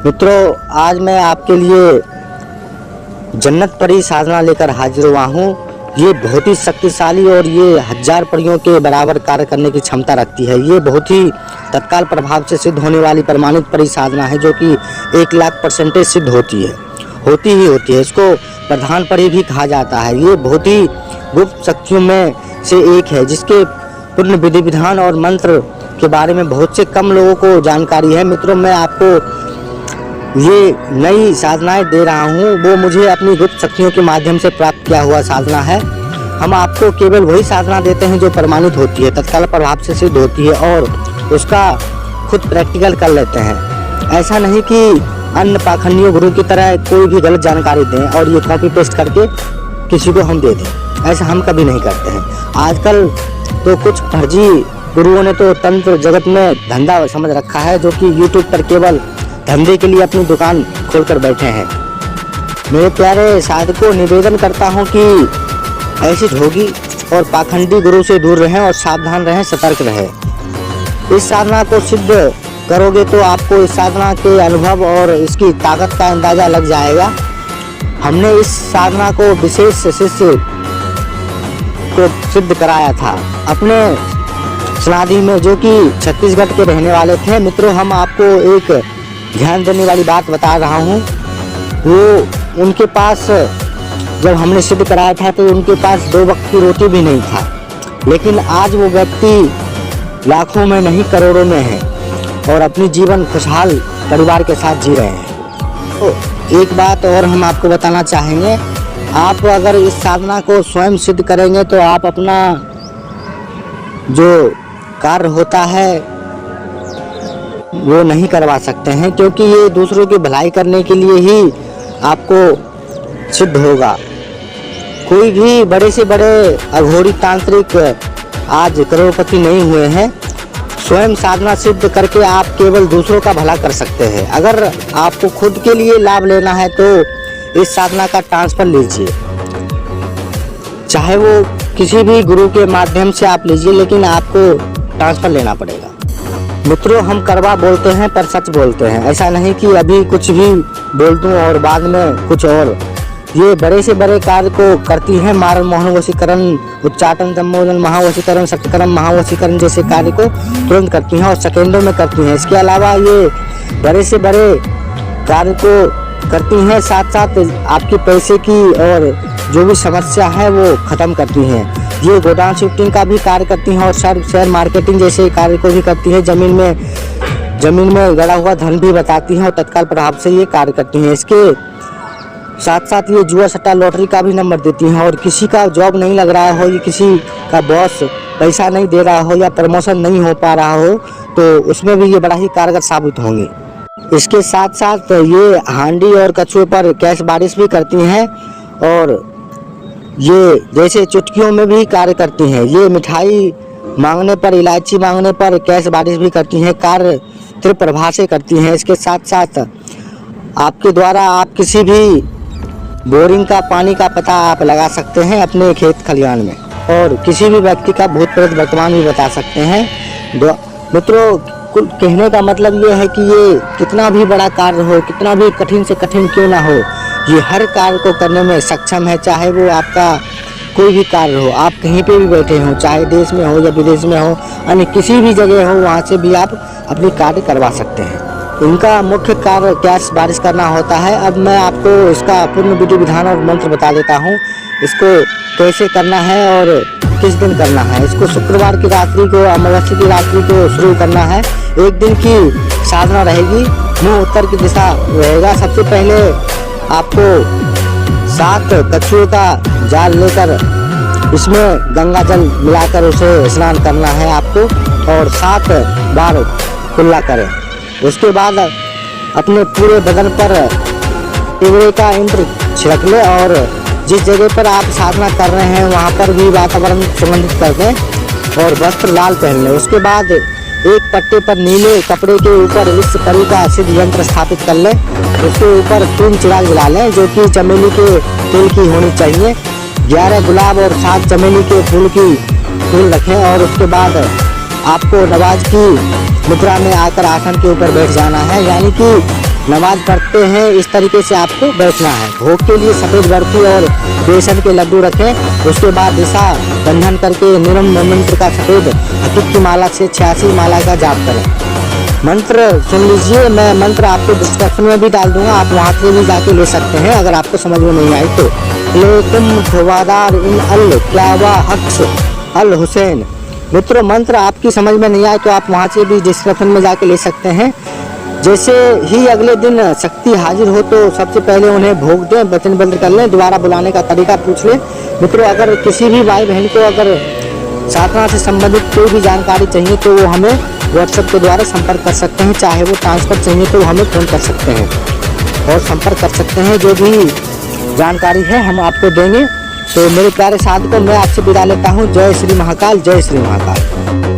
मित्रों, आज मैं आपके लिए जन्नत परी साधना लेकर हाजिर हुआ हूँ। ये बहुत ही शक्तिशाली और ये 1000 परियों के बराबर कार्य करने की क्षमता रखती है। ये बहुत ही तत्काल प्रभाव से सिद्ध होने वाली प्रमाणित परी साधना है, जो कि 1,00,000% सिद्ध होती है। इसको प्रधान परी भी कहा जाता है। ये बहुत ही गुप्त शक्तियों में से एक है, जिसके पूर्ण विधि विधान और मंत्र के बारे में बहुत से कम लोगों को जानकारी है। मित्रों, मैं आपको ये नई साधनाएं दे रहा हूँ, वो मुझे अपनी गुप्त शक्तियों के माध्यम से प्राप्त किया हुआ साधना है। हम आपको केवल वही साधना देते हैं जो प्रमाणित होती है, तत्काल प्रभाव से सिद्ध होती है, और उसका खुद प्रैक्टिकल कर लेते हैं। ऐसा नहीं कि अन्य पाखंडियों गुरु की तरह कोई भी गलत जानकारी दें और ये कॉपी पेस्ट करके किसी को हम दे दें। ऐसा हम कभी नहीं करते हैं। आजकल तो कुछ फर्जी गुरुओं ने तो तंत्र जगत में धंधा समझ रखा है, जो कि यूट्यूब पर केवल धंधे के लिए अपनी दुकान खोलकर बैठे हैं। मेरे प्यारे साधकों, निवेदन करता हूं कि ऐसी होगी और पाखंडी गुरु से दूर रहें और सावधान रहें, सतर्क रहें। इस साधना को सिद्ध करोगे तो आपको इस साधना के अनुभव और इसकी ताकत का अंदाजा लग जाएगा। हमने इस साधना को विशेष शिष्य को सिद्ध कराया था अपने समाधि में, जो कि छत्तीसगढ़ के रहने वाले थे। मित्रों, हम आपको एक ध्यान देने वाली बात बता रहा हूँ। वो उनके पास जब हमने सिद्ध कराया था तो उनके पास 2 वक्त की रोटी भी नहीं था, लेकिन आज वो व्यक्ति लाखों में नहीं करोड़ों में है और अपनी जीवन खुशहाल परिवार के साथ जी रहे हैं। तो एक बात और हम आपको बताना चाहेंगे, आप अगर इस साधना को स्वयं सिद्ध करेंगे तो आप अपना जो कार्य होता है वो नहीं करवा सकते हैं, क्योंकि ये दूसरों की भलाई करने के लिए ही आपको सिद्ध होगा। कोई भी बड़े से बड़े अघोरी तांत्रिक आज करोड़पति नहीं हुए हैं। स्वयं साधना सिद्ध करके आप केवल दूसरों का भला कर सकते हैं। अगर आपको खुद के लिए लाभ लेना है तो इस साधना का ट्रांसफर लीजिए, चाहे वो किसी भी गुरु के माध्यम से आप लीजिए, लेकिन आपको ट्रांसफर लेना पड़ेगा। मित्रों, हम कड़वा बोलते हैं पर सच बोलते हैं। ऐसा नहीं कि अभी कुछ भी बोल दूं और बाद में कुछ और। ये बड़े से बड़े कार्य को करती हैं। मारण मोहन वशीकरण, उच्चाटन, सम्मोदन, महावशीकरण, शक्तिकरण, महावशीकरण जैसे कार्य को तुरंत करती हैं और सेकेंडों में करती हैं। इसके अलावा ये बड़े से बड़े कार्य को करती हैं, साथ साथ आपके पैसे की और जो भी समस्या है वो ख़त्म करती हैं। ये गोडाउन शिफ्टिंग का भी कार्य करती हैं और शेयर मार्केटिंग जैसे कार्य को भी करती हैं। जमीन में गड़ा हुआ धन भी बताती हैं और तत्काल प्रभाव से ये कार्य करती हैं। इसके साथ साथ ये जुआ सट्टा लॉटरी का भी नंबर देती हैं, और किसी का जॉब नहीं लग रहा हो, या किसी का बॉस पैसा नहीं दे रहा हो, या प्रमोशन नहीं हो पा रहा हो, तो उसमें भी ये बड़ा ही कारगर साबित होंगी। इसके साथ साथ ये हांडी और कछुए पर कैश बारिश भी करती हैं, और ये जैसे चुटकियों में भी कार्य करती हैं। ये मिठाई मांगने पर, इलायची मांगने पर कैश बारिश भी करती हैं। कार्य त्रिप्रभा से करती हैं। इसके साथ साथ आपके द्वारा आप किसी भी बोरिंग का पानी का पता आप लगा सकते हैं अपने खेत खलिहान में, और किसी भी व्यक्ति का भूत प्रेत वर्तमान भी बता सकते हैं। मित्रों, कहने का मतलब ये है कि ये कितना भी बड़ा कार्य हो, कितना भी कठिन से कठिन क्यों ना हो, ये हर कार्य को करने में सक्षम है। चाहे वो आपका कोई भी कार्य हो, आप कहीं पे भी बैठे हो, चाहे देश में हो या विदेश में हो, अन्य किसी भी जगह हो, वहाँ से भी आप अपनी कार्य करवा सकते हैं। इनका मुख्य कार्य कैश बारिश करना होता है। अब मैं आपको इसका पूर्ण विधि विधान और मंत्र बता देता हूँ। इसको कैसे करना है और किस दिन करना है। इसको शुक्रवार की रात्रि को, अमावस्या की रात्रि को शुरू करना है। 1 दिन की साधना रहेगी। मुँह उत्तर की दिशा रहेगा। सबसे पहले आपको 7 कछुओं का जाल लेकर इसमें गंगा जल मिलाकर उसे स्नान करना है आपको, और 7 बार कुल्ला करें। उसके बाद अपने पूरे बदन पर तिवरे का इंद्र छिड़क ले, और जिस जगह पर आप साधना कर रहे हैं वहाँ पर भी वातावरण सुगंधित कर दें, और वस्त्र लाल पहन लें। उसके बाद एक पट्टे पर नीले कपड़े के ऊपर इस परी का सिद्ध यंत्र स्थापित कर लें। उसके ऊपर 3 चिराग जला लें, जो कि चमेली के तेल की होनी चाहिए। 11 गुलाब और 7 चमेली के फूल रखें, और उसके बाद आपको नवाज की मुद्रा में आकर आसन के ऊपर बैठ जाना है, यानी कि नमाज पढ़ते हैं इस तरीके से आपको बैठना है। भोग के लिए सफ़ेद बर्फी और बेसन के लड्डू रखें। उसके बाद दिशा बंधन करके निरम मंत्र का सफ़ेद हकीक की माला से 86 माला का जाप करें। मंत्र सुन लीजिए, मैं मंत्र आपको डिस्क्रिप्शन में भी डाल दूंगा, आप वहाँ से भी जाके ले सकते हैं अगर आपको समझ में नहीं आई तो। लेकुम ठवादार इन अल क्लावा हक्स अल हुसैन। मित्रों, मंत्र आपकी समझ में नहीं आए तो आप वहाँ से भी डिस्क्रिप्शन में जाके ले सकते हैं। जैसे ही अगले दिन शक्ति हाजिर हो तो सबसे पहले उन्हें भोग दें, वचन बंद कर लें, दोबारा बुलाने का तरीका पूछ लें। मित्रों, अगर किसी भी भाई बहन को अगर साधना से संबंधित कोई भी जानकारी चाहिए तो वो हमें व्हाट्सएप के द्वारा संपर्क कर सकते हैं, चाहे वो ट्रांसफ़र चाहिए तो हमें फ़ोन कर सकते हैं और संपर्क कर सकते हैं। जो भी जानकारी है हम आपको देंगे। तो मेरे प्यारे साधकों, मैं आपसे विदा लेता हूँ। जय श्री महाकाल, जय श्री महाकाल।